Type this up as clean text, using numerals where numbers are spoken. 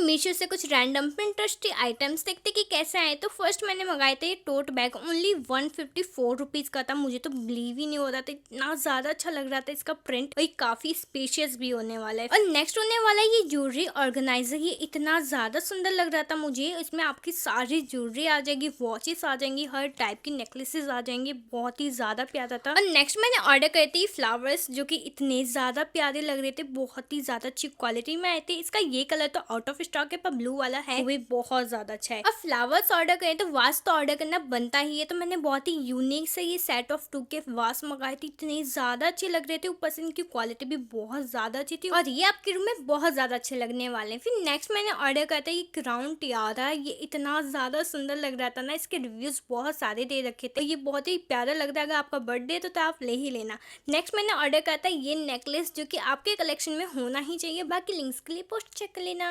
मीशो से कुछ random पिंटरेस्टी items देखते कि कैसे आए। तो फर्स्ट मैंने मंगाए थे ये टोट बैग, ओनली 154 रुपीज़ का था। मुझे तो बिलीव ही नहीं हो रहा था, इतना ज़्यादा अच्छा लग रहा था इसका प्रिंट, और ये काफ़ी स्पेशियस भी होने वाला है। और नेक्स्ट होने वाला है ये ज्वेलरी ऑर्गेनाइजर। ये इतना ज़्यादा सुंदर लग रहा था मुझे, इसमें आपकी सारी ज्वेलरी आ जाएगी, वॉचेस आ जाएंगी, हर टाइप की नेकलेसेस आ जाएंगी, बहुत ही ज़्यादा प्यारा था। और नेक्स्ट मैंने ऑर्डर करे थे फ्लावर्स, जो कि इतने ज़्यादा प्यारे लग रहे थे, बहुत ही ज़्यादा अच्छी क्वालिटी में आए थे। इसका ये कलर तो आउट ऑफ स्टॉक है, पर ब्लू वाला है वो भी बहुत ज़्यादा अच्छा है। अब फ्लावर्स ऑर्डर करें तो वास तो ऑर्डर करना बनता ही है, तो मैंने बहुत ही यूनिक से ये सेट ऑफ 2 के वास मंगाए थे। इतने ज़्यादा अच्छे लग रहे थे, ऊपर से इनकी क्वालिटी भी बहुत ज़्यादा अच्छी थी, और ये आपके रूम में बहुत ज़्यादा अच्छे लगने वाले हैं। फिर नेक्स्ट मैंने ऑर्डर करा था ये क्राउन टियारा। ये इतना ज़्यादा सुंदर लग रहा था ना, इसके रिव्यूज़ बहुत सारे दे रखे थे, ये बहुत ही प्यारा लग रहा है। अगर आपका बर्थडे है तो आप ले ही लेना। नेक्स्ट मैंने ऑर्डर करा था ये नेकलेस, जो कि आपके कलेक्शन में होना ही चाहिए। बाकी लिंक्स के लिए पोस्ट चेक कर लेना।